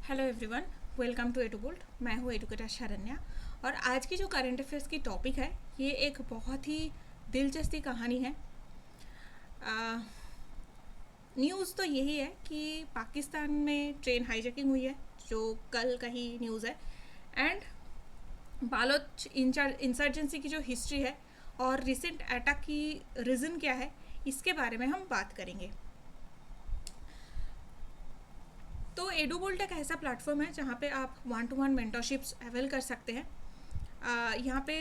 Hello everyone, welcome to Edubolt. मैं हूँ educator Sharanya और आज की जो करंट अफेयर्स की टॉपिक है ये एक बहुत ही दिलचस्प कहानी है। न्यूज़ तो यही है कि पाकिस्तान में ट्रेन हाईजैकिंग हुई है, जो कल का ही न्यूज़ है। एंड बालोच इंसर्जेंसी की जो हिस्ट्री है और रिसेंट अटैक की रीज़न क्या है, इसके बारे में हम बात करेंगे। तो एडुबोल्ट एक ऐसा प्लेटफॉर्म है जहाँ पे आप 1-to-1 मेंटरशिप्स अवेल कर सकते हैं। यहाँ पे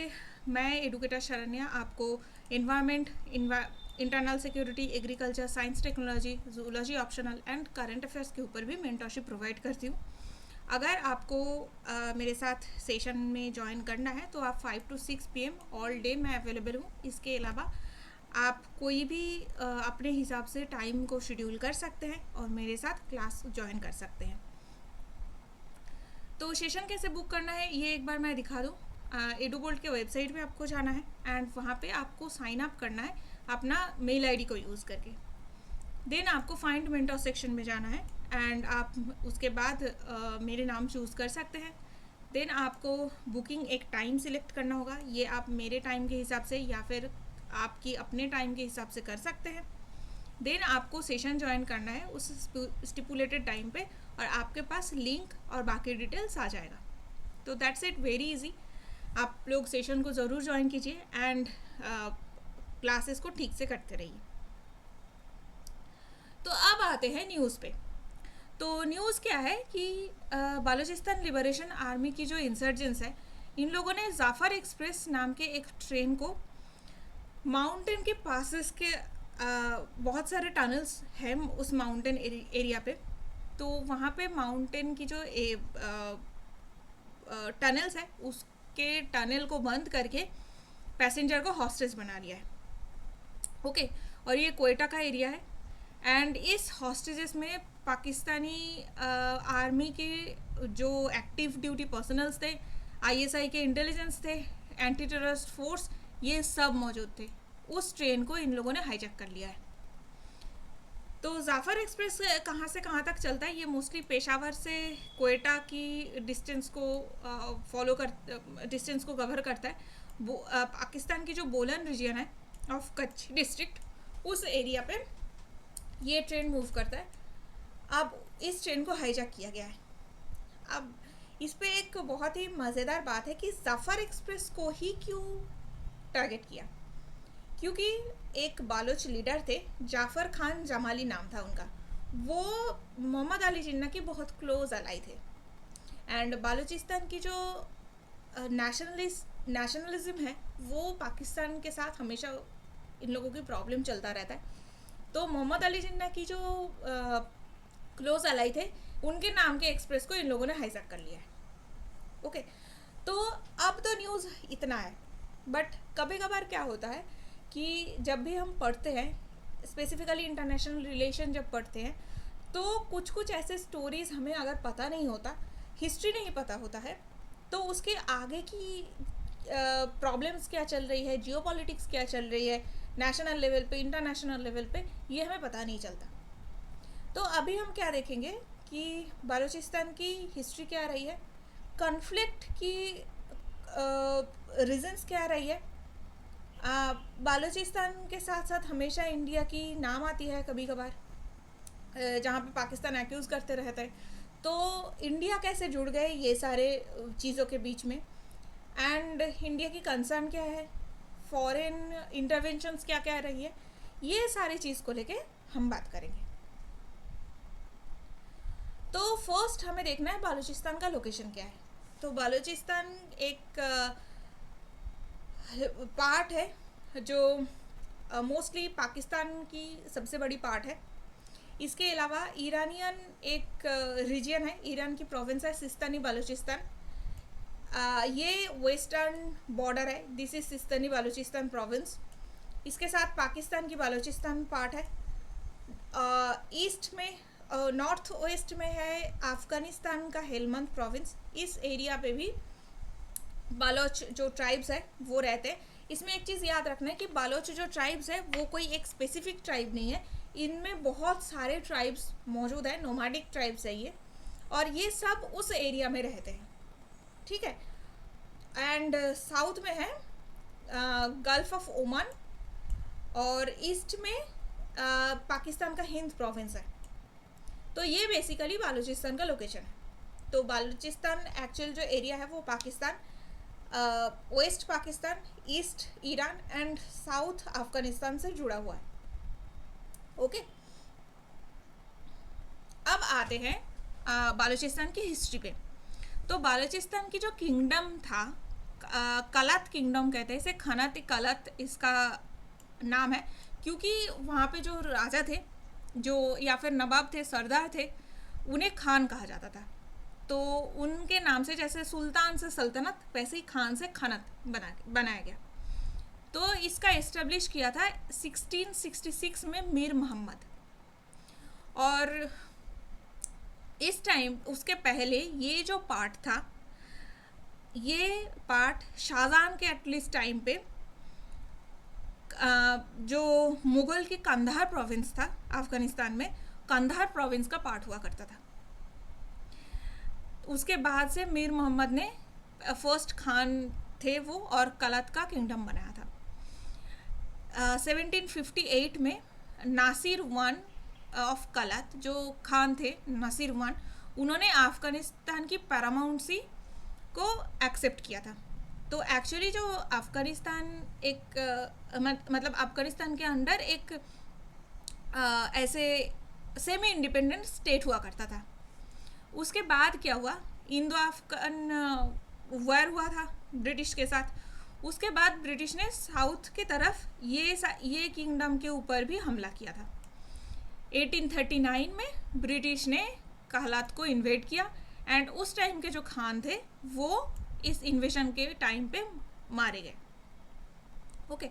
मैं एडुकेटर शरण्या आपको environment, internal security, agriculture, science, technology, zoology optional and current affairs के ऊपर भी मेंटरशिप प्रोवाइड करती हूँ। अगर आपको मेरे साथ सेशन में ज्वाइन करना है तो आप 5 to 6 PM ऑल डे मैं अवेलेबल हूँ। इसके अलावा आप कोई भी अपने हिसाब से टाइम को शेड्यूल कर सकते हैं और मेरे साथ क्लास ज्वाइन कर सकते हैं। तो सेशन कैसे बुक करना है ये एक बार मैं दिखा दूँ। एडुबोल्ट के वेबसाइट पे आपको जाना है एंड वहाँ पे आपको साइन अप करना है अपना मेल आईडी को यूज़ करके। देन आपको फाइंड मेंटर सेक्शन में जाना है एंड आप उसके बाद मेरे नाम चूज़ कर सकते हैं। देन आपको बुकिंग एक टाइम सिलेक्ट करना होगा, ये आप मेरे टाइम के हिसाब से या फिर आपकी अपने टाइम के हिसाब से कर सकते हैं। देन आपको सेशन ज्वाइन करना है उस स्टिपुलेटेड टाइम पे और आपके पास लिंक और बाकी डिटेल्स आ जाएगा। तो दैट्स इट, वेरी इजी। आप लोग सेशन को ज़रूर ज्वाइन कीजिए एंड क्लासेस को ठीक से करते रहिए। तो अब आते हैं न्यूज़ पे। तो न्यूज़ क्या है कि बालूचिस्तान लिबरेशन आर्मी की जो इंसर्जेंस है, इन लोगों ने जाफ़र एक्सप्रेस नाम के एक ट्रेन को माउंटेन के पासेस के बहुत सारे टनल्स हैं उस माउंटेन एरिया पे। तो वहाँ पे माउंटेन की जो टनल्स है उसके टनल को बंद करके पैसेंजर को हॉस्टेज बना लिया है। ओके, और ये कोयटा का एरिया है। एंड इस हॉस्टेजेस में पाकिस्तानी आर्मी के जो एक्टिव ड्यूटी पर्सनल्स थे, ISI के इंटेलिजेंस थे, एंटी टेररिस्ट फोर्स, ये सब मौजूद थे। उस ट्रेन को इन लोगों ने हाईजैक कर लिया है। तो जाफ़र एक्सप्रेस कहाँ से कहाँ तक चलता है, ये मोस्टली पेशावर से कोयटा की डिस्टेंस को डिस्टेंस को कवर करता है। पाकिस्तान की जो बोलन रीजन है ऑफ कच्छ डिस्ट्रिक्ट, उस एरिया पे ये ट्रेन मूव करता है। अब इस ट्रेन को हाईजैक किया गया है। अब इस पे एक बहुत ही मज़ेदार बात है कि जाफ़र एक्सप्रेस को ही क्यों टारगेट किया, क्योंकि एक बालोच लीडर थे, जाफ़र खान जमाली नाम था उनका। वो मोहम्मद अली जिन्ना के बहुत क्लोज अलाई थे। एंड बालूचिस्तान की जो नेशनलिज्म है वो पाकिस्तान के साथ हमेशा इन लोगों की प्रॉब्लम चलता रहता है। तो मोहम्मद अली जिन्ना की जो क्लोज अलाई थे, उनके नाम के एक्सप्रेस को इन लोगों ने हाईजैक कर लिया है। ओके, तो अब तो न्यूज़ इतना है। बट कभी कभार क्या होता है कि जब भी हम पढ़ते हैं, स्पेसिफिकली इंटरनेशनल रिलेशन जब पढ़ते हैं, तो कुछ कुछ ऐसे स्टोरीज़ हमें अगर पता नहीं होता, हिस्ट्री नहीं पता होता है, तो उसके आगे की प्रॉब्लम्स क्या चल रही है, जियोपॉलिटिक्स क्या चल रही है नेशनल लेवल पे, इंटरनेशनल लेवल पे, ये हमें पता नहीं चलता। तो अभी हम क्या देखेंगे कि बालूचिस्तान की हिस्ट्री क्या रही है, कॉन्फ्लिक्ट की रीजंस क्या रही है। बालूचिस्तान के साथ साथ हमेशा इंडिया की नाम आती है कभी कभार, जहाँ पे पाकिस्तान एक्यूज़ करते रहते हैं। तो इंडिया कैसे जुड़ गए ये सारे चीज़ों के बीच में, एंड इंडिया की कंसर्न क्या है, फॉरेन इंटरवेंशंस क्या क्या रही है, ये सारी चीज़ को लेके हम बात करेंगे। तो फर्स्ट हमें देखना है बालूचिस्तान का लोकेशन क्या है। तो बालूचिस्तान एक पार्ट है जो मोस्टली पाकिस्तान की सबसे बड़ी पार्ट है। इसके अलावा ईरानियन एक रीजन है, ईरान की प्रोविंस है सिस्तानी बालूचिस्तान। ये वेस्टर्न बॉर्डर है, this is Sistani Balochistan province. इसके साथ पाकिस्तान की बालूचिस्तान पार्ट है। ईस्ट में नॉर्थ वेस्ट में है अफ़गानिस्तान का हेलमंद प्रोविंस। इस एरिया पे भी बालोच जो ट्राइब्स है वो रहते हैं। इसमें एक चीज़ याद रखना है कि बालोच जो ट्राइब्स है वो कोई एक स्पेसिफिक ट्राइब नहीं है, इनमें बहुत सारे ट्राइब्स मौजूद है, नोमैडिक ट्राइब्स है ये। और ये सब उस एरिया में रहते हैं, ठीक है। एंड साउथ में है गल्फ ऑफ ओमान, और ईस्ट में पाकिस्तान का हिंद प्रोविंस है। तो ये बेसिकली बालूचिस्तान का लोकेशन है। तो बालूचिस्तान एक्चुअल जो एरिया है वो Pakistan, west Pakistan, east Iran and south Afghanistan से जुड़ा हुआ है। ओके, अब आते हैं बालूचिस्तान की हिस्ट्री पे। तो बालूचिस्तान की जो किंगडम था, कलत किंगडम कहते हैं इसे, खनत कलत इसका नाम है, क्योंकि वहाँ पे जो राजा थे, जो या फिर नवाब थे, सरदार थे, उन्हें खान कहा जाता था। तो उनके नाम से, जैसे सुल्तान से सल्तनत, वैसे ही खान से खनत बनाया गया। तो इसका इस्टेब्लिश किया था 1666 में मीर मोहम्मद। और इस टाइम, उसके पहले ये जो पार्ट था, ये पार्ट शाहजहां के एटलीस्ट टाइम पे जो मुगल की कंधार प्रोविंस था अफगानिस्तान में, कंधार प्रोविंस का पार्ट हुआ करता था। उसके बाद से मीर मोहम्मद ने फर्स्ट खान थे वो, और कलत का किंगडम बनाया था। 1758 में नासिर वन ऑफ कलत, जो खान थे नासिर वन, उन्होंने अफगानिस्तान की पैरामाउंसी को एक्सेप्ट किया था। तो एक्चुअली जो अफगानिस्तान एक मतलब अफगानिस्तान के अंडर एक ऐसे सेमी इंडिपेंडेंट स्टेट हुआ करता था। उसके बाद क्या हुआ, इंडो अफगान वॉर हुआ था ब्रिटिश के साथ। उसके बाद ब्रिटिश ने साउथ की तरफ ये किंगडम के ऊपर भी हमला किया था। 1839 में ब्रिटिश ने कलत को इन्वेड किया, एंड उस टाइम के जो खान थे वो इस इन्वेशन के टाइम पे मारे गए। ओके,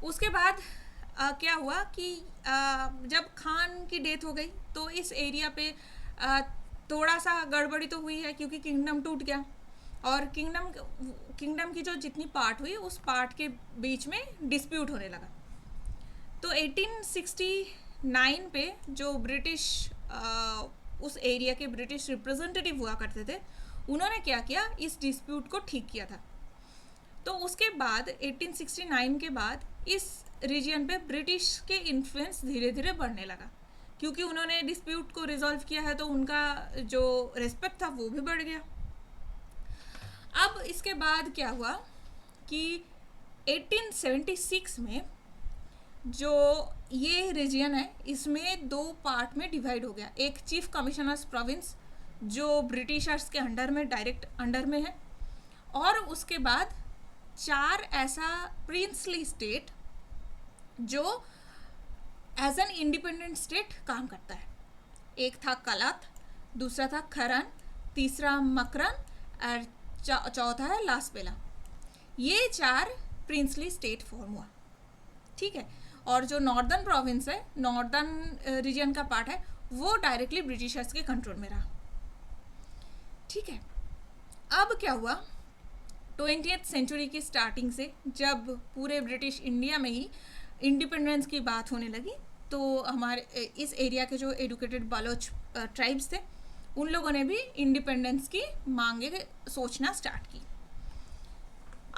उसके बाद क्या हुआ कि जब खान की डेथ हो गई तो इस एरिया पे थोड़ा सा गड़बड़ी तो हुई है, क्योंकि किंगडम टूट गया, और किंगडम की जो जितनी पार्ट हुई उस पार्ट के बीच में डिस्प्यूट होने लगा। तो 1869 पे जो ब्रिटिश उस एरिया के ब्रिटिश रिप्रेजेंटेटिव हुआ करते थे, उन्होंने क्या किया, इस डिस्प्यूट को ठीक किया था। तो उसके बाद 1869 के बाद इस रीजन पे ब्रिटिश के इन्फ्लुएंस धीरे धीरे बढ़ने लगा, क्योंकि उन्होंने डिस्प्यूट को रिजॉल्व किया है, तो उनका जो रेस्पेक्ट था वो भी बढ़ गया। अब इसके बाद क्या हुआ कि 1876 में जो ये रीजन है, इसमें 2 पार्ट में डिवाइड हो गया। एक चीफ कमिश्नर्स प्रोविंस जो ब्रिटिशर्स के अंडर में, डायरेक्ट अंडर में है, और उसके बाद 4 ऐसा प्रिंसली स्टेट जो एज एन इंडिपेंडेंट स्टेट काम करता है। एक था कलत, दूसरा था खरन, तीसरा मकरन, और चौथा है लासपेला। ये 4 प्रिंसली स्टेट फॉर्म हुआ, ठीक है। और जो नॉर्दर्न प्रोविंस है, नॉर्दर्न रीजन का पार्ट है, वो डायरेक्टली ब्रिटिशर्स के कंट्रोल में रहा, ठीक है। अब क्या हुआ, 20th सेंचुरी की स्टार्टिंग से जब पूरे ब्रिटिश इंडिया में ही इंडिपेंडेंस की बात होने लगी, तो हमारे इस एरिया के जो एडुकेटेड बालोच ट्राइब्स थे, उन लोगों ने भी इंडिपेंडेंस की मांगे सोचना स्टार्ट की।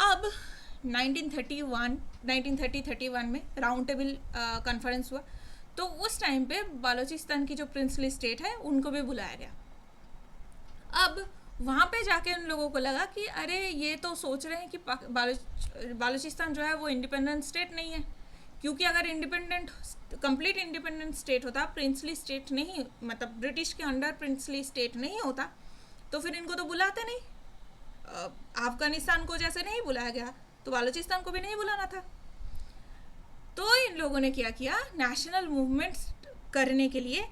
अब 1930-31 में राउंड टेबल कॉन्फ्रेंस हुआ, तो उस टाइम पे बालूचिस्तान की जो प्रिंसली स्टेट है उनको भी बुलाया गया। अब वहाँ पे जाके उन लोगों को लगा कि अरे ये तो सोच रहे हैं कि बालूचिस्तान जो है वो इंडिपेंडेंट स्टेट नहीं है, क्योंकि अगर कंप्लीट इंडिपेंडेंट स्टेट होता, प्रिंसली स्टेट नहीं, मतलब ब्रिटिश के अंडर प्रिंसली स्टेट नहीं होता, तो फिर इनको तो बुलाते नहीं। अफगानिस्तान को जैसे नहीं बुलाया गया, तो बालूचिस्तान को भी नहीं बुलाना था। तो इन लोगों ने क्या किया, नेशनल मूवमेंट करने के लिए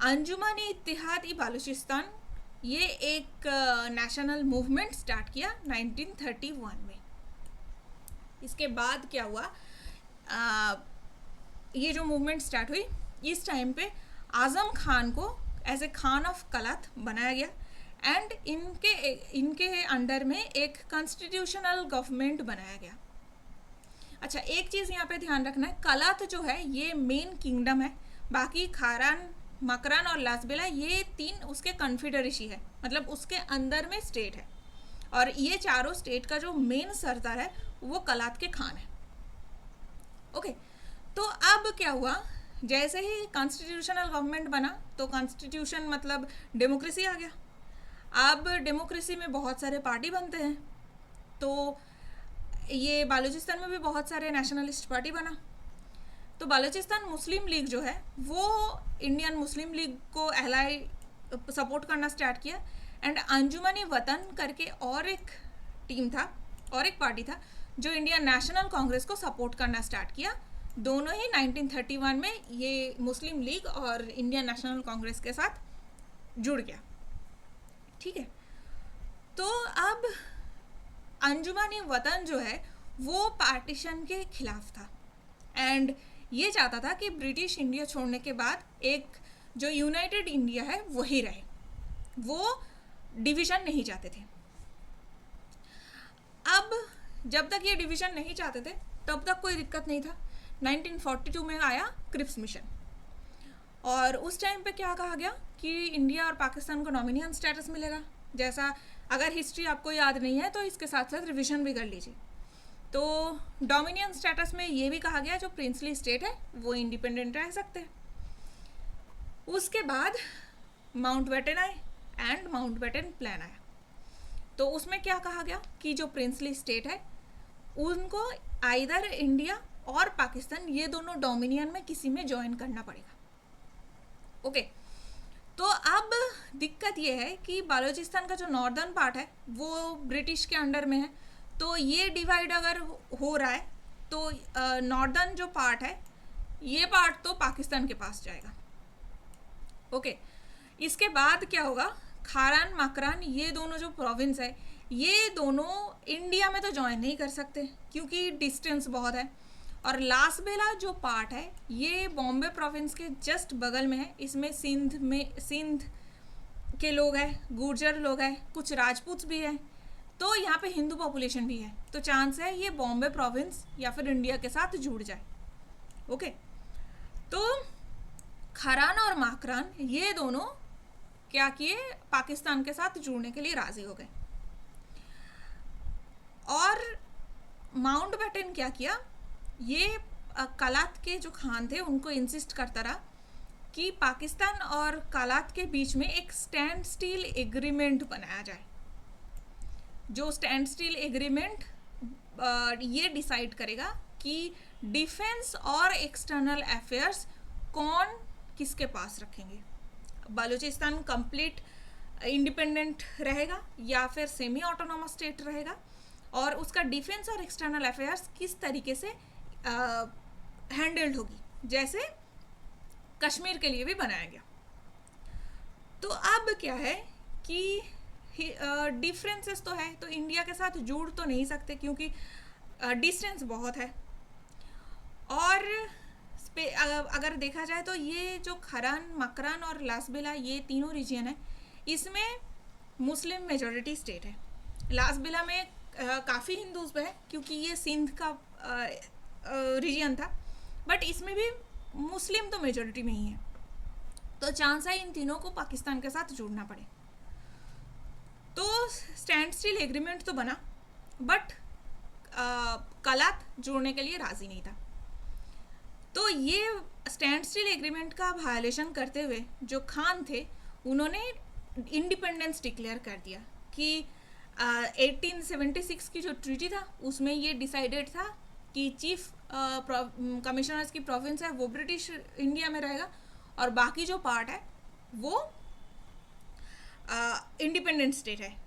अंजुमन-ए-इत्तेहाद बालूचिस्तान, ये एक नेशनल मूवमेंट स्टार्ट किया 1931 में। इसके बाद क्या हुआ, ये जो मूवमेंट स्टार्ट हुई, इस टाइम पे आज़म खान को एज ए खान ऑफ कलत बनाया गया, एंड इनके अंडर में एक कॉन्स्टिट्यूशनल गवर्नमेंट बनाया गया। अच्छा, एक चीज़ यहाँ पे ध्यान रखना है, कलत जो है ये मेन किंगडम है, बाकी खारान मकरान और लासबेला ये 3 उसके कन्फेडरेसी है, मतलब उसके अंदर में स्टेट है। और ये चारों स्टेट का जो मेन सरदार है वो कलात के खान है। ओके, तो अब क्या हुआ, जैसे ही कॉन्स्टिट्यूशनल गवर्नमेंट बना तो कॉन्स्टिट्यूशन मतलब डेमोक्रेसी आ गया। अब डेमोक्रेसी में बहुत सारे पार्टी बनते हैं, तो ये बालूचिस्तान में भी बहुत सारे नेशनलिस्ट पार्टी बना। तो बालूचिस्तान मुस्लिम लीग जो है वो इंडियन मुस्लिम लीग को एलाई सपोर्ट करना स्टार्ट किया। एंड अंजुमन वतन करके और एक टीम था और एक पार्टी था जो इंडियन नेशनल कांग्रेस को सपोर्ट करना स्टार्ट किया। दोनों ही 1931 में ये मुस्लिम लीग और इंडियन नेशनल कांग्रेस के साथ जुड़ गया। ठीक है, तो अब अंजुमन वतन जो है वो पार्टीशन के खिलाफ था एंड ये चाहता था कि ब्रिटिश इंडिया छोड़ने के बाद एक जो यूनाइटेड इंडिया है वही रहे, वो डिवीज़न नहीं चाहते थे। अब जब तक ये डिवीज़न नहीं चाहते थे तब तक कोई दिक्कत नहीं था। 1942 में आया क्रिप्स मिशन और उस टाइम पे क्या कहा गया कि इंडिया और पाकिस्तान को डोमिनियन स्टेटस मिलेगा। जैसा अगर हिस्ट्री आपको याद नहीं है तो इसके साथ साथ रिवीजन भी कर लीजिए। तो डोमिनियन स्टेटस में ये भी कहा गया जो प्रिंसली स्टेट है वो इंडिपेंडेंट रह सकते हैं। उसके बाद माउंटबेटन आए एंड माउंटबेटन प्लान आया। तो उसमें क्या कहा गया कि जो प्रिंसली स्टेट है उनको आइदर इंडिया और पाकिस्तान ये दोनों डोमिनियन में किसी में ज्वाइन करना पड़ेगा। ओके, तो अब दिक्कत ये है कि बालूचिस्तान का जो नॉर्दर्न पार्ट है वो ब्रिटिश के अंडर में है। तो ये डिवाइड अगर हो रहा है तो नॉर्दर्न जो पार्ट है ये पार्ट तो पाकिस्तान के पास जाएगा। ओके, इसके बाद क्या होगा, खारान मकरान ये दोनों जो प्रोविंस है ये दोनों इंडिया में तो ज्वाइन नहीं कर सकते क्योंकि डिस्टेंस बहुत है। और लासबेला जो पार्ट है ये बॉम्बे प्रोविंस के जस्ट बगल में है। इसमें सिंध के लोग हैं, गुर्जर लोग हैं, कुछ राजपूत भी हैं, तो यहाँ पे हिंदू पॉपुलेशन भी है। तो चांस है ये बॉम्बे प्रोविंस या फिर इंडिया के साथ जुड़ जाए। ओके, तो खारान और माकरान ये दोनों क्या किए, पाकिस्तान के साथ जुड़ने के लिए राजी हो गए। और माउंटबेटन क्या किया, ये कलात के जो खान थे उनको इंसिस्ट करता रहा कि पाकिस्तान और कलात के बीच में एक स्टैंड स्टील एग्रीमेंट बनाया जाए। जो स्टैंड स्टील एग्रीमेंट ये डिसाइड करेगा कि डिफेंस और एक्सटर्नल अफेयर्स कौन किसके पास रखेंगे। बालूचिस्तान कंप्लीट इंडिपेंडेंट रहेगा या फिर सेमी ऑटोनोमस स्टेट रहेगा, और उसका डिफेंस और एक्सटर्नल अफेयर्स किस तरीके से हैंडल्ड होगी, जैसे कश्मीर के लिए भी बनाया गया। तो अब क्या है कि डिफरेंसेस तो है, तो इंडिया के साथ जुड़ तो नहीं सकते क्योंकि डिस्टेंस बहुत है। और अगर देखा जाए तो ये जो खारान मकरान और लासबेला ये तीनों रीजन है, इसमें मुस्लिम मेजॉरिटी स्टेट है। लासबेला में काफ़ी हिंदूज है क्योंकि ये सिंध का रीजन था, बट इसमें भी मुस्लिम तो मेजॉरिटी में ही है। तो चांस है इन तीनों को पाकिस्तान के साथ जुड़ना पड़े। तो स्टैंड स्टिल एग्रीमेंट तो बना, बट कलात जोड़ने के लिए राजी नहीं था। तो ये स्टैंड स्टिल एग्रीमेंट का वायलेशन करते हुए जो खान थे उन्होंने इंडिपेंडेंस डिक्लेयर कर दिया कि 1876 की जो ट्रीटी था उसमें ये डिसाइडेड था कि चीफ कमिश्नर्स की प्रोविंस है वो ब्रिटिश इंडिया में रहेगा और बाकी जो पार्ट है वो इंडिपेंडेंट स्टेट है।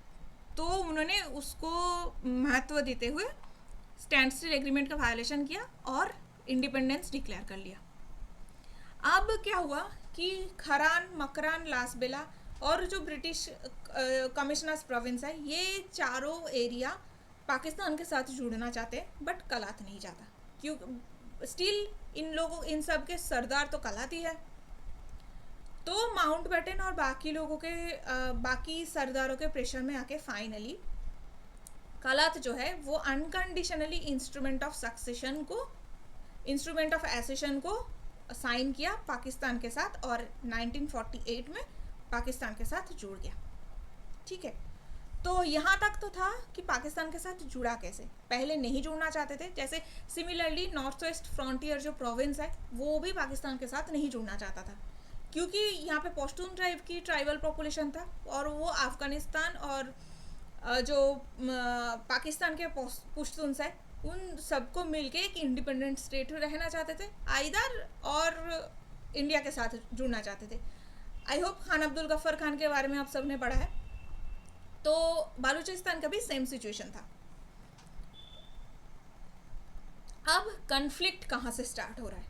तो उन्होंने उसको महत्व देते हुए स्टैंड स्टिल एग्रीमेंट का वायलेशन किया और इंडिपेंडेंस डिक्लेयर कर लिया। अब क्या हुआ कि खारान मकरान लासबेला और जो ब्रिटिश कमिश्नर्स प्रोविंस है ये चारों एरिया पाकिस्तान के साथ जुड़ना चाहते हैं, बट कलात नहीं चाहता क्यों, स्टिल इन सब के सरदार तो कलात ही है। तो माउंटबेटन और बाकी लोगों के बाकी सरदारों के प्रेशर में आके फाइनली कलात जो है वो अनकंडीशनली इंस्ट्रूमेंट ऑफ एसेशन को साइन किया पाकिस्तान के साथ और 1948 में पाकिस्तान के साथ जुड़ गया। ठीक है, तो यहाँ तक तो था कि पाकिस्तान के साथ जुड़ा कैसे, पहले नहीं जुड़ना चाहते थे। जैसे सिमिलरली नॉर्थ वेस्ट फ्रंटियर जो प्रोविंस है वो भी पाकिस्तान के साथ नहीं जुड़ना चाहता था, क्योंकि यहाँ पे पश्तून ट्राइब की ट्राइबल पॉपुलेशन था और वो अफ़गानिस्तान और जो पाकिस्तान के पश्तून्स है उन सबको मिलके एक इंडिपेंडेंट स्टेट रहना चाहते थे आइदर, और इंडिया के साथ जुड़ना चाहते थे। आई होप खान अब्दुल गफ्फार खान के बारे में आप सब ने पढ़ा है। तो बालूचिस्तान का भी सेम सिचुएशन था। अब कन्फ्लिक्ट कहाँ से स्टार्ट हो रहा है,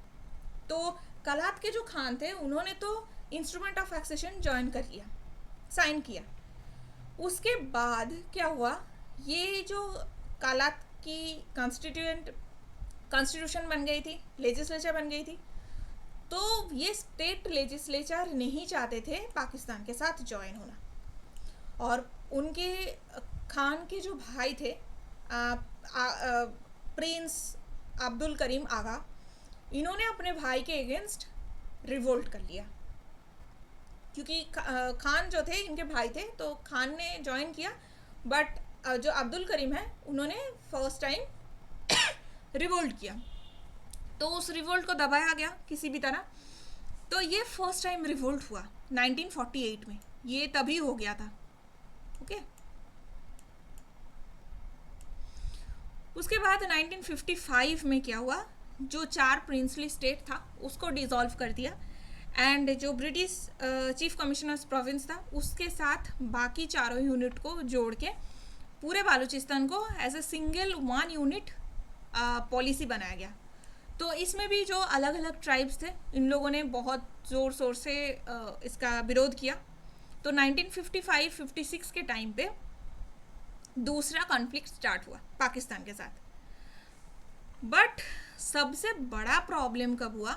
तो कलात के जो खान थे उन्होंने तो इंस्ट्रूमेंट ऑफ एक्सेशन ज्वाइन कर लिया, साइन किया। उसके बाद क्या हुआ, ये जो कलात की कॉन्स्टिट्यूशन बन गई थी, लेजिस्लेचर बन गई थी, तो ये स्टेट लेजिस्लेचर नहीं चाहते थे पाकिस्तान के साथ ज्वाइन होना। और उनके खान के जो भाई थे प्रिंस अब्दुल करीम आगा, इन्होंने अपने भाई के अगेंस्ट रिवोल्ट कर लिया, क्योंकि खान जो थे इनके भाई थे, तो खान ने ज्वाइन किया, बट जो अब्दुल करीम है उन्होंने फर्स्ट टाइम रिवोल्ट किया, तो उस रिवोल्ट को दबाया गया किसी भी तरह। तो ये फर्स्ट टाइम रिवोल्ट हुआ 1948 में, ये तभी हो गया था। ओके, उसके बाद 1955 में क्या हुआ, जो 4 प्रिंसली स्टेट था उसको डिसॉल्व कर दिया, एंड जो ब्रिटिश चीफ कमिश्नर्स प्रोविंस था उसके साथ बाकी चारों यूनिट को जोड़ के पूरे बालूचिस्तान को as a single 1 unit policy बनाया गया। तो इसमें भी जो अलग अलग ट्राइब्स थे इन लोगों ने बहुत ज़ोर शोर से इसका विरोध किया। तो 1955-56 के टाइम पे दूसरा कॉन्फ्लिक्ट स्टार्ट हुआ पाकिस्तान के साथ। बट सबसे बड़ा प्रॉब्लम कब हुआ,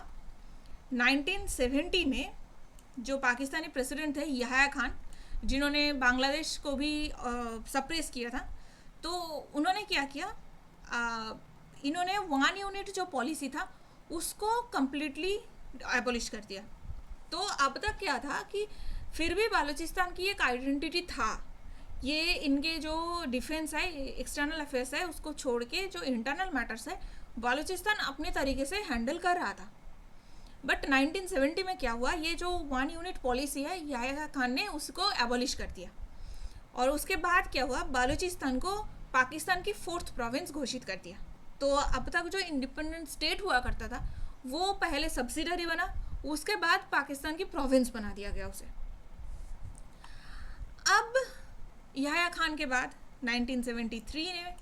1970 में जो पाकिस्तानी प्रेसिडेंट थे याह्या खान, जिन्होंने बांग्लादेश को भी सप्रेस किया था, तो उन्होंने क्या किया, इन्होंने 1 यूनिट जो पॉलिसी था उसको कम्प्लीटली एबॉलिश कर दिया। तो अब तक क्या था कि फिर भी बालूचिस्तान की एक आइडेंटिटी था, ये इनके जो डिफेंस है, एक्सटर्नल अफेयर्स है, उसको छोड़ के जो इंटरनल मैटर्स है बालूचिस्तान अपने तरीके से हैंडल कर रहा था। बट 1970 में क्या हुआ, ये जो 1 यूनिट पॉलिसी है याह्या खान ने उसको एबॉलिश कर दिया, और उसके बाद क्या हुआ, बालूचिस्तान को पाकिस्तान की 4th प्रोविंस घोषित कर दिया। तो अब तक जो इंडिपेंडेंट स्टेट हुआ करता था वो पहले सब्सिडरी बना, उसके बाद पाकिस्तान की प्रोविंस बना दिया गया उसे। अब याह्या खान के बाद 1973 में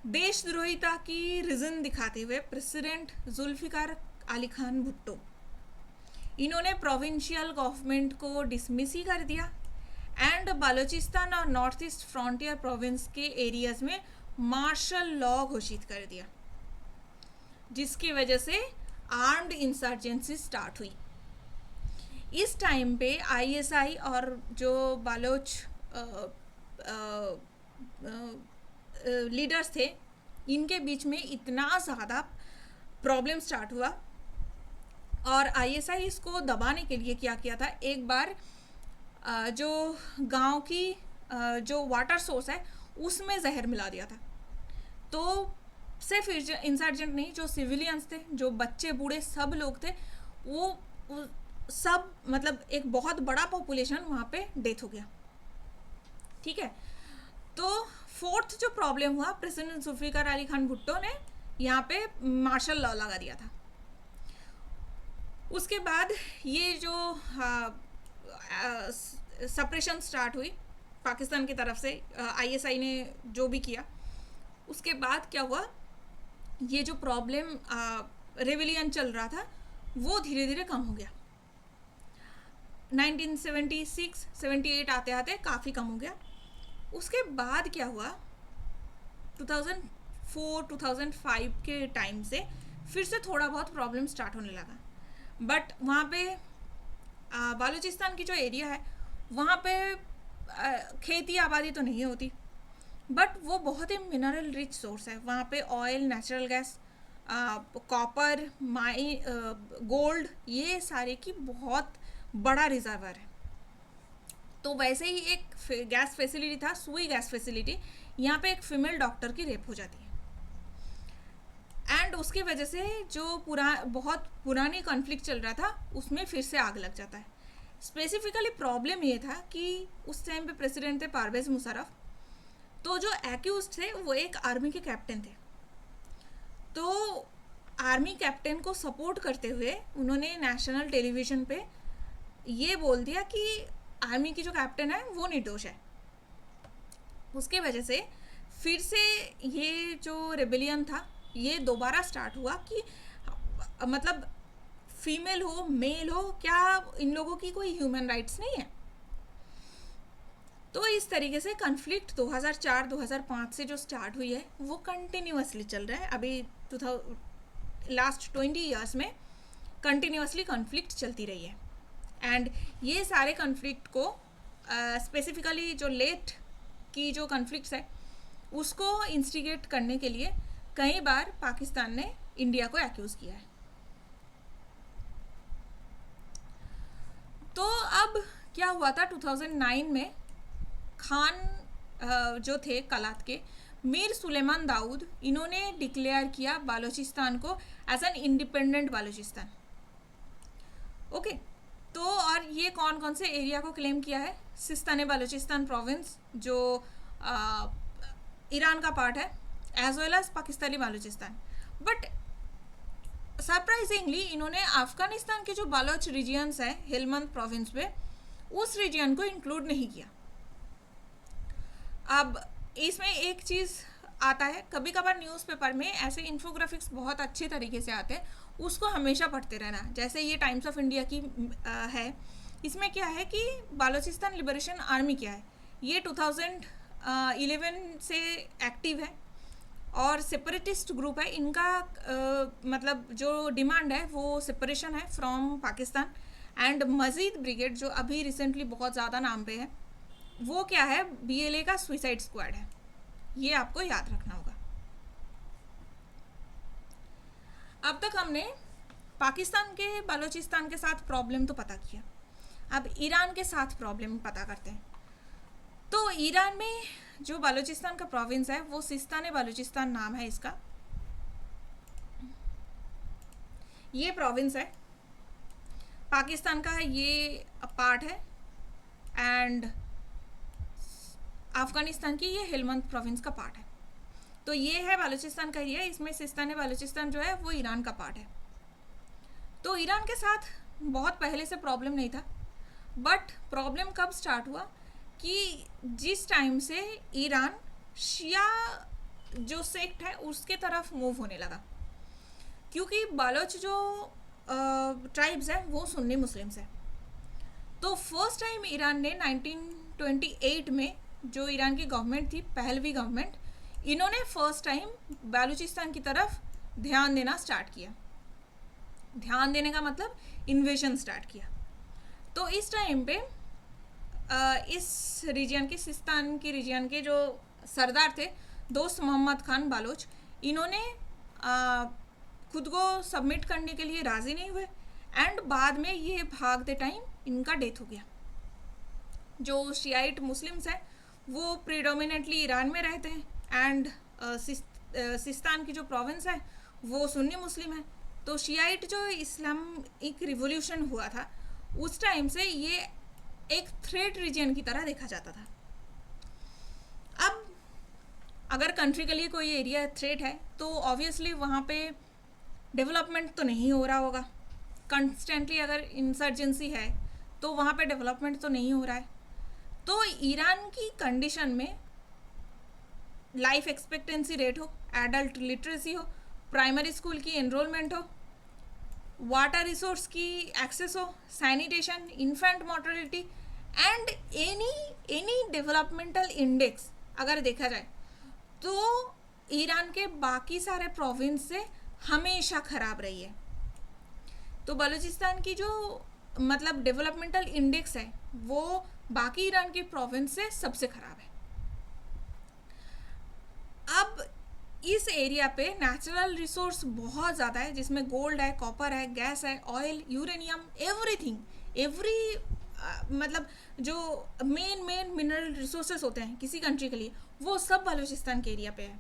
देशद्रोहिता की रीज़न दिखाते हुए प्रेसिडेंट जुल्फ़िकार अली खान भुट्टो, इन्होंने प्रोविंशियल गवर्नमेंट को डिसमिस ही कर दिया, एंड बालूचिस्तान और नॉर्थ ईस्ट फ्रंटियर प्रोविंस के एरियाज़ में मार्शल लॉ घोषित कर दिया, जिसकी वजह से आर्म्ड इंसर्जेंसी स्टार्ट हुई। इस टाइम पे आईएसआई और जो बालोच लीडर्स थे इनके बीच में इतना ज़्यादा प्रॉब्लम स्टार्ट हुआ, और आईएसआई इसको दबाने के लिए क्या किया था, एक बार जो गांव की जो वाटर सोर्स है उसमें जहर मिला दिया था। तो सिर्फ इंसर्जेंट नहीं, जो सिविलियंस थे, जो बच्चे बूढ़े सब लोग थे, वो सब मतलब एक बहुत बड़ा पॉपुलेशन वहाँ पे डेथ हो गया। ठीक है, तो 4th जो प्रॉब्लम हुआ, प्रेसिडेंट जुल्फ़िकार अली खान भुट्टो ने यहाँ पे मार्शल लॉ लगा दिया था। उसके बाद ये जो सप्रेशन स्टार्ट हुई पाकिस्तान की तरफ से, आईएसआई ने जो भी किया, उसके बाद क्या हुआ, ये जो प्रॉब्लम रेविलियन चल रहा था वो धीरे धीरे कम हो गया। 1976-78 आते आते काफ़ी कम हो गया। उसके बाद क्या हुआ, 2004-2005 के टाइम से फिर से थोड़ा बहुत प्रॉब्लम स्टार्ट होने लगा। बट वहाँ पे बालूचिस्तान की जो एरिया है वहाँ पे खेती आबादी तो नहीं होती, बट वो बहुत ही मिनरल रिच सोर्स है। वहाँ पे oil, natural gas copper, gold, ये सारे की बहुत बड़ा रिजर्वर है। तो वैसे ही एक गैस फैसिलिटी था, सुई गैस फैसिलिटी, यहाँ पे एक फीमेल डॉक्टर की रेप हो जाती है एंड उसकी वजह से जो बहुत पुरानी कॉन्फ्लिक्ट चल रहा था उसमें फिर से आग लग जाता है। स्पेसिफिकली प्रॉब्लम ये था कि उस टाइम पे प्रेसिडेंट थे परवेज मुशर्रफ, तो जो एक्यूज थे वो एक आर्मी के कैप्टन थे। तो आर्मी कैप्टन को सपोर्ट करते हुए उन्होंने नेशनल टेलीविज़न पे ये बोल दिया कि आर्मी की जो कैप्टन है वो निर्दोष है। उसके वजह से फिर से ये जो रेबेलियन था ये दोबारा स्टार्ट हुआ कि मतलब फीमेल हो मेल हो, क्या इन लोगों की कोई ह्यूमन राइट्स नहीं है। तो इस तरीके से कॉन्फ्लिक्ट 2004-2005 से जो स्टार्ट हुई है वो कंटिन्यूसली चल रहा है। अभी लास्ट 20 ईयर्स में कंटिन्यूसली कॉन्फ्लिक्ट चलती रही है एंड ये सारे कॉन्फ्लिक्ट को स्पेसिफिकली जो लेट की जो कॉन्फ्लिक्ट्स है उसको इंस्टिगेट करने के लिए कई बार पाकिस्तान ने इंडिया को एक्यूज़ किया है। तो अब क्या हुआ था 2009 में, खान जो थे कलात के, मीर सुलेमान दाऊद, इन्होंने डिक्लेयर किया बालूचिस्तान को as an independent Balochistan. Okay, तो और ये कौन कौन से एरिया को क्लेम किया है? सिस्तान बालूचिस्तान प्रोविंस जो ईरान का पार्ट है, as well as Pakistani Baluchistan. But surprisingly इन्होंने अफगानिस्तान के जो बालोच रीजियंस है हेलमंद प्रोविंस में, उस रीजियन को इंक्लूड नहीं किया। अब इसमें एक चीज़ आता है, कभी कभार न्यूज़पेपर में ऐसे इन्फोग्राफिक्स बहुत अच्छे तरीके से आते हैं, उसको हमेशा पढ़ते रहना। जैसे ये टाइम्स ऑफ इंडिया की है, इसमें क्या है कि बालूचिस्तान लिबरेशन आर्मी क्या है, ये 2011 से एक्टिव है और सेपरेटिस्ट ग्रुप है। इनका मतलब जो डिमांड है वो सेपरेशन है from Pakistan. And Majeed brigade जो अभी रिसेंटली बहुत ज़्यादा नाम पे है, वो क्या है, BLA का सुइसाइड स्क्वाड है। ये आपको याद रखना होगा। अब तक हमने पाकिस्तान के बालूचिस्तान के साथ प्रॉब्लम तो पता किया, अब ईरान के साथ प्रॉब्लम पता करते हैं। तो ईरान में जो बालूचिस्तान का प्रोविंस है वो सिस्तान बालूचिस्तान नाम है इसका। ये प्रोविंस है, पाकिस्तान का ये पार्ट है एंड अफगानिस्तान की ये हेलमंद प्रोविंस का पार्ट है। तो ये है बालूचिस्तान का एरिया, इसमें सिस्तान बालूचिस्तान जो है वो ईरान का पार्ट है। तो ईरान के साथ बहुत पहले से प्रॉब्लम नहीं था, बट प्रॉब्लम कब स्टार्ट हुआ कि जिस टाइम से ईरान शिया जो सेक्ट है उसके तरफ मूव होने लगा, क्योंकि बालोच जो ट्राइब्स हैं वो सुन्नी मुस्लिम्स हैं। तो फर्स्ट टाइम ईरान ने 1928 में, जो ईरान की गवर्नमेंट थी पहलवी गवर्नमेंट, इन्होंने फर्स्ट टाइम बालूचिस्तान की तरफ ध्यान देना स्टार्ट किया। ध्यान देने का मतलब इन्वेजन स्टार्ट किया। तो इस टाइम पे इस रीजन के, सिस्तान की रीजन के जो सरदार थे दोस्त मोहम्मद खान बालोच, इन्होंने खुद को सबमिट करने के लिए राज़ी नहीं हुए एंड बाद में ये भागते टाइम इनका डेथ हो गया। जो शियाइट मुस्लिम्स हैं वो प्रीडोमिनेटली ईरान में रहते हैं एंड सिस्तान की जो प्रोविंस है वो सुन्नी मुस्लिम है। तो शियाइट जो इस्लामिक रिवोल्यूशन हुआ था उस टाइम से ये एक थ्रेट रीजन की तरह देखा जाता था। अब अगर कंट्री के लिए कोई एरिया थ्रेट है तो ऑब्वियसली वहाँ पे डेवलपमेंट तो नहीं हो रहा होगा। कंस्टेंटली अगर इंसर्जेंसी है तो वहाँ पे डेवलपमेंट तो नहीं हो रहा है। तो ईरान की कंडीशन में लाइफ एक्सपेक्टेंसी रेट हो, एडल्ट लिटरेसी हो, प्राइमरी स्कूल की एनरोलमेंट हो, वाटर रिसोर्स की एक्सेस हो, sanitation, infant mortality and any developmental index अगर देखा जाए तो ईरान के बाकी सारे प्रोविंस से हमेशा ख़राब रही है। तो बलूचिस्तान की जो मतलब डेवलपमेंटल इंडेक्स है वो बाकी ईरान के प्रोविंस से सबसे ख़राब है। अब इस एरिया पे नेचुरल रिसोर्स बहुत ज़्यादा है, जिसमें गोल्ड है, कॉपर है, गैस है, ऑयल, यूरेनियम, एवरीथिंग, एवरी मतलब जो मेन मेन मिनरल रिसोर्सेस होते हैं किसी कंट्री के लिए, वो सब बलूचिस्तान के एरिया पे है.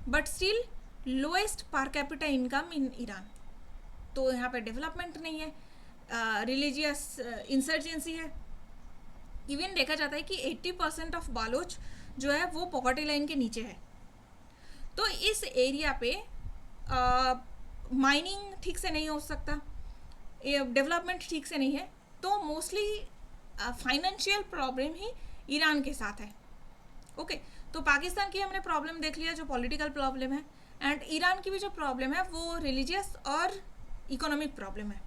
But still lowest per capita income in Iran. तो यहाँ पे डेवलपमेंट नहीं है, रिलीजियस इंसर्जेंसी है. इवन देखा जाता है कि 80% ऑफ बालोच जो है वो पॉवर्टी लाइन के नीचे है. तो इस एरिया पे माइनिंग ठीक से नहीं हो सकता, डेवलपमेंट ठीक से नहीं है. तो मोस्टली फाइनेंशियल प्रॉब्लम ही ईरान के साथ है. ओके, तो पाकिस्तान की हमने प्रॉब्लम देख लिया जो पॉलिटिकल प्रॉब्लम है, एंड ईरान की भी जो प्रॉब्लम है वो रिलीजियस और इकोनॉमिक प्रॉब्लम है.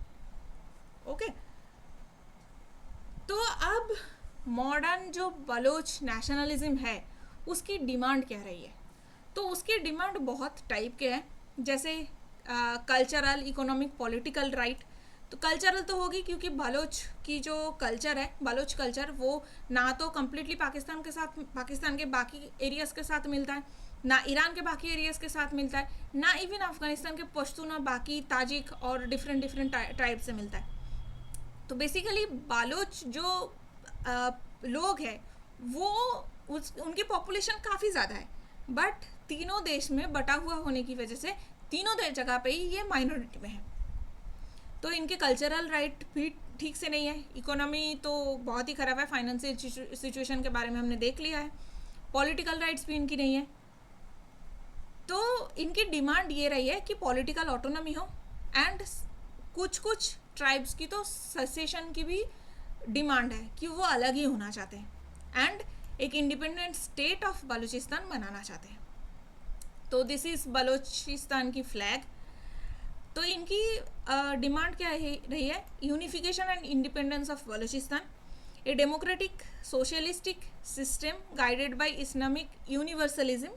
ओके, तो अब मॉडर्न जो बलोच नेशनलिज्म है उसकी डिमांड क्या रही है? तो उसकी डिमांड बहुत टाइप के हैं, जैसे कल्चरल, इकोनॉमिक, पॉलिटिकल राइट. तो कल्चरल तो होगी क्योंकि बलोच की जो कल्चर है, बलोच कल्चर, वो ना तो कम्प्लीटली पाकिस्तान के साथ, पाकिस्तान के बाकी एरियाज़ के साथ मिलता है, ना ईरान के बाकी एरियाज़ के साथ मिलता है, ना इवन अफगानिस्तान के पश्तून और बाकी ताजिक और डिफरेंट डिफरेंट ट्राइब से मिलता है. तो बेसिकली बालोच जो लोग हैं वो उनकी पॉपुलेशन काफ़ी ज़्यादा है, बट तीनों देश में बटा हुआ होने की वजह से तीनों जगह पे ही ये माइनॉरिटी में है. तो इनके कल्चरल राइट भी ठीक से नहीं है, इकोनॉमी तो बहुत ही ख़राब है, फाइनेंशियल सिचुएशन के बारे में हमने देख लिया है, पॉलिटिकल राइट्स भी इनकी नहीं है. तो इनकी डिमांड ये रही है कि पॉलिटिकल ऑटोनॉमी हो, एंड कुछ कुछ ट्राइब्स की तो सेसेशन की भी डिमांड है कि वो अलग ही होना चाहते हैं, एंड एक इंडिपेंडेंट स्टेट ऑफ बलूचिस्तान बनाना चाहते हैं. तो दिस इज़ बलूचिस्तान की फ्लैग. तो इनकी डिमांड क्या रही है? Unification and independence of Balochistan, a democratic socialistic system guided by Islamic universalism,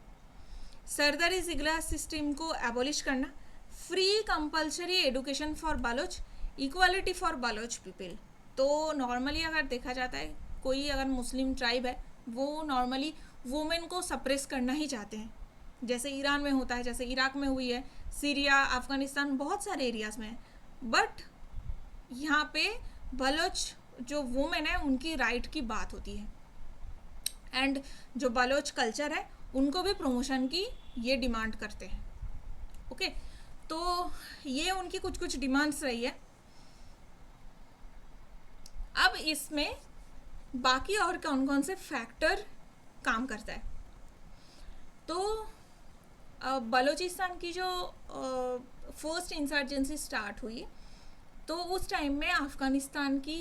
सरदारी जिगला सिस्टम को एबॉलिश करना, free compulsory education for Baloch, equality for Baloch people. तो नॉर्मली अगर देखा जाता है, कोई अगर मुस्लिम ट्राइब है वो नॉर्मली वुमेन को सप्रेस करना ही चाहते हैं, जैसे ईरान में होता है, जैसे इराक में हुई है, सीरिया, अफ़गानिस्तान, बहुत सारे एरियाज़ में है. बट यहाँ पे बलोच जो वुमेन है उनकी राइट की बात होती है, एंड जो बलोच कल्चर है उनको भी प्रमोशन की ये डिमांड करते हैं. ओके, तो ये उनकी कुछ कुछ डिमांड्स रही है. अब इसमें बाकी और कौन कौन से फैक्टर काम करता है? तो बलूचिस्तान की जो फर्स्ट इंसर्जेंसी स्टार्ट हुई, तो उस टाइम में अफ़गानिस्तान की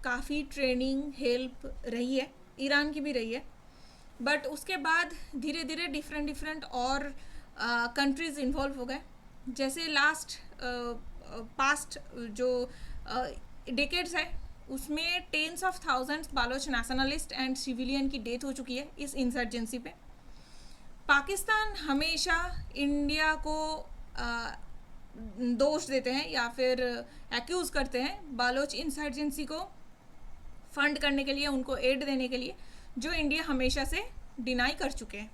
काफ़ी ट्रेनिंग हेल्प रही है, ईरान की भी रही है. बट उसके बाद धीरे धीरे डिफरेंट और कंट्रीज़ इन्वॉल्व हो गए. जैसे लास्ट पास्ट जो डेकेड्स है उसमें tens of thousands Baloch nationalist and civilian की डेथ हो चुकी है इस इंसर्जेंसी पे. पाकिस्तान हमेशा इंडिया को दोष देते हैं या फिर एक्यूज़ करते हैं बालोच इंसर्जेंसी को फंड करने के लिए, उनको एड देने के लिए, जो इंडिया हमेशा से डिनाई कर चुके हैं.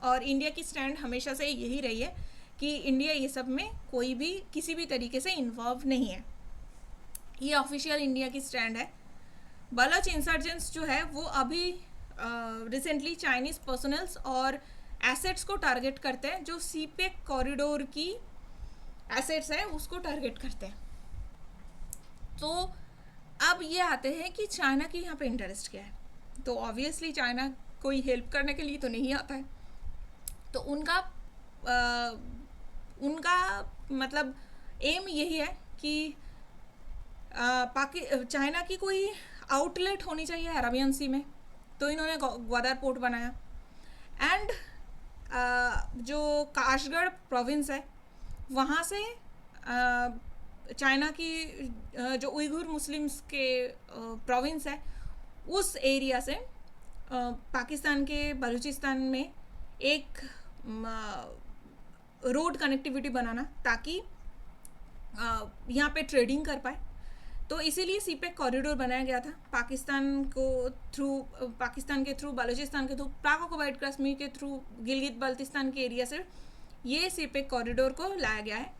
और इंडिया की स्टैंड हमेशा से यही रही है कि इंडिया ये सब में कोई भी किसी भी तरीके से इन्वॉल्व नहीं है. ये ऑफिशियल इंडिया की स्टैंड है. बलोच इंसर्जेंट्स जो है वो अभी रिसेंटली चाइनीज़ पर्सनल्स और एसेट्स को टारगेट करते हैं, जो सीपेक कॉरिडोर की एसेट्स है उसको टारगेट करते हैं. तो अब ये आते हैं कि चाइना की यहाँ पे इंटरेस्ट क्या है. तो ऑब्वियसली चाइना कोई हेल्प करने के लिए तो नहीं आता है. तो उनका मतलब एम यही है कि चाइना की कोई आउटलेट होनी चाहिए अरबियन सी में. तो इन्होंने ग्वादर पोर्ट बनाया, एंड जो काशगढ़ प्रोविंस है वहाँ से चाइना की जो उइगुर मुस्लिम्स के प्रोविंस है उस एरिया से पाकिस्तान के बलूचिस्तान में एक रोड कनेक्टिविटी बनाना ताकि यहाँ पे ट्रेडिंग कर पाए. तो इसीलिए सीपेक कॉरिडोर बनाया गया था पाकिस्तान के थ्रू बलूचिस्तान के थ्रू पाक ऑक्युपाइड कश्मीर के थ्रू गिलगित बाल्टिस्तान के एरिया से ये सीपेक कॉरिडोर को लाया गया है।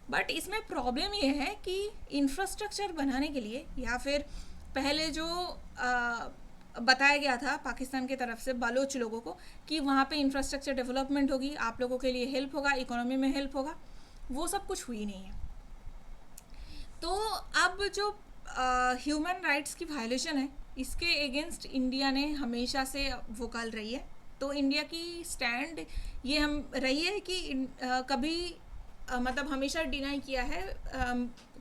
बट इसमें प्रॉब्लम ये है कि इंफ्रास्ट्रक्चर बनाने के लिए या फिर पहले जो बताया गया था पाकिस्तान की तरफ से बलोच लोगों को कि वहाँ पे इंफ्रास्ट्रक्चर डेवलपमेंट होगी, आप लोगों के लिए हेल्प होगा, इकोनॉमी में हेल्प होगा, वो सब कुछ हुई नहीं है। तो अब जो ह्यूमन राइट्स की वायलेशन है इसके अगेंस्ट इंडिया ने हमेशा से वोकल रही है। तो इंडिया की स्टैंड ये हम रही है कि कभी मतलब हमेशा डिनाई किया है,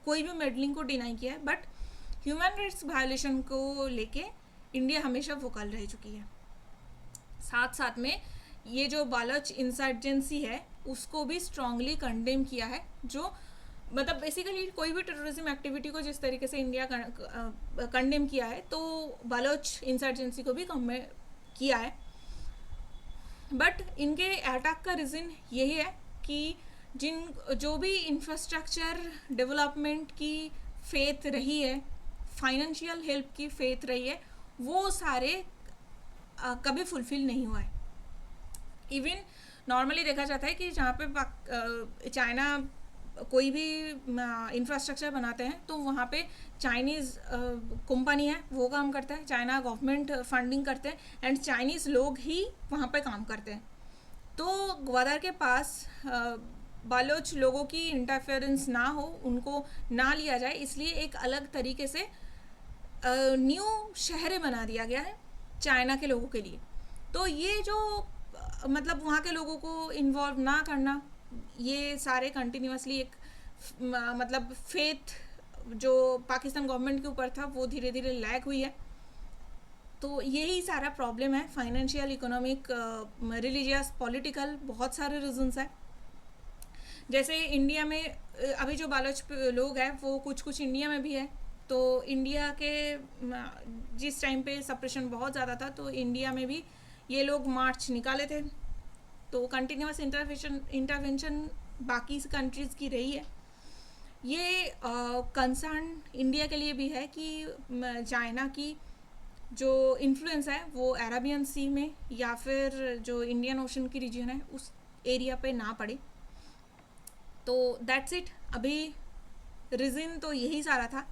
कोई भी मेडलिंग को डिनाई किया है, बट ह्यूमन राइट्स वायलेशन को लेके इंडिया हमेशा वोकल रह चुकी है। साथ साथ में ये जो बालोच इंसर्जेंसी है उसको भी स्ट्रांगली कंडेम किया है, जो मतलब बेसिकली कोई भी टेररिज्म एक्टिविटी को जिस तरीके से इंडिया कंडेम किया है तो बालोच इंसर्जेंसी को भी किया है। बट इनके अटैक का रीज़न यही है कि जो भी इंफ्रास्ट्रक्चर डेवलपमेंट की फेथ रही है, फाइनेंशियल हेल्प की फेथ रही है, वो सारे कभी फुलफिल नहीं हुआ है। इवन नॉर्मली देखा जाता है कि जहाँ पे चाइना कोई भी इंफ्रास्ट्रक्चर बनाते हैं तो वहाँ पे चाइनीज़ कंपनी है वो काम करता है, चाइना गवर्नमेंट फंडिंग करते हैं एंड चाइनीज़ लोग ही वहाँ पे काम करते हैं। तो ग्वादर के पास बालोच लोगों की इंटरफेरेंस ना हो, उनको ना लिया जाए, इसलिए एक अलग तरीके से न्यू शहर बना दिया गया है चाइना के लोगों के लिए। तो ये जो मतलब वहाँ के लोगों को इन्वॉल्व ना करना, ये सारे कंटिन्यूसली एक मतलब फेथ जो पाकिस्तान गवर्नमेंट के ऊपर था वो धीरे धीरे लैग हुई है। तो यही सारा प्रॉब्लम है, फाइनेंशियल, इकोनॉमिक, रिलीजियस, पॉलिटिकल, बहुत सारे रीजंस है। जैसे इंडिया में अभी जो बालोच लोग हैं वो कुछ इंडिया में भी है। तो इंडिया के जिस टाइम पे सप्रेशन बहुत ज़्यादा था तो इंडिया में भी ये लोग मार्च निकाले थे। तो कंटिन्यूस इंटरवेंशन बाकी कंट्रीज़ की रही है। ये कंसर्न इंडिया के लिए भी है कि चाइना की जो इन्फ्लुएंस है वो अरेबियन सी में या फिर जो इंडियन ओशन की रीजन है उस एरिया पे ना पड़े। तो दैट्स इट, अभी रीज़न तो यही सारा था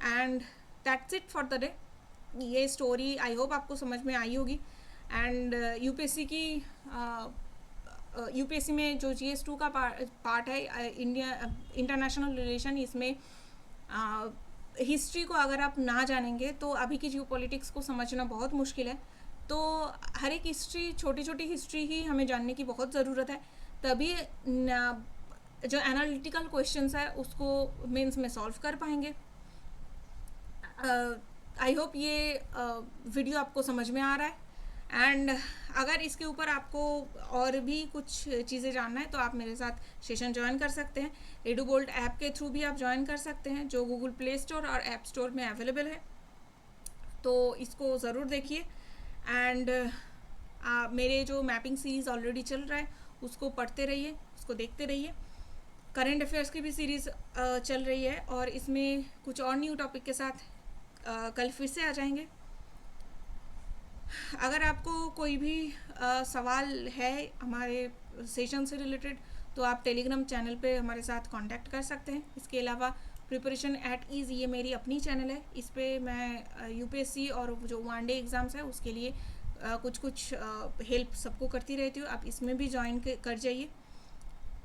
and that's it for the day. ये स्टोरी आई होप आपको समझ में आई होगी। एंड यूपीएससी में जो GS2 का पार्ट है इंडिया इंटरनेशनल रिलेशन, इसमें हिस्ट्री को अगर आप ना जानेंगे तो अभी की जियोपॉलिटिक्स को समझना बहुत मुश्किल है। तो हर एक हिस्ट्री, छोटी छोटी हिस्ट्री ही हमें जानने की बहुत ज़रूरत है, तभी जो एनालिटिकल क्वेश्चंस है उसको मेंस में सॉल्व कर पाएंगे। आई होप ये वीडियो आपको समझ में आ रहा है। एंड अगर इसके ऊपर आपको और भी कुछ चीज़ें जानना है तो आप मेरे साथ सेशन ज्वाइन कर सकते हैं। एडुबोल्ट ऐप के थ्रू भी आप ज्वाइन कर सकते हैं जो गूगल प्ले स्टोर और ऐप स्टोर में अवेलेबल है। तो इसको ज़रूर देखिए एंड मेरे जो मैपिंग सीरीज़ ऑलरेडी चल रहा है उसको पढ़ते रहिए, उसको देखते रहिए। करंट अफेयर्स की भी सीरीज़ चल रही है और इसमें कुछ और न्यू टॉपिक के साथ कल फिर से आ जाएंगे। अगर आपको कोई भी सवाल है हमारे सेशन से रिलेटेड तो आप टेलीग्राम चैनल पे हमारे साथ कांटेक्ट कर सकते हैं। इसके अलावा preparation@ease ये मेरी अपनी चैनल है, इस पर मैं यूपीएससी और जो वनडे एग्ज़ाम्स है उसके लिए कुछ हेल्प सबको करती रहती हूँ। आप इसमें भी ज्वाइन कर जाइए।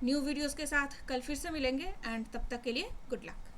न्यू वीडियोस के साथ कल फिर से मिलेंगे एंड तब तक के लिए गुड लक।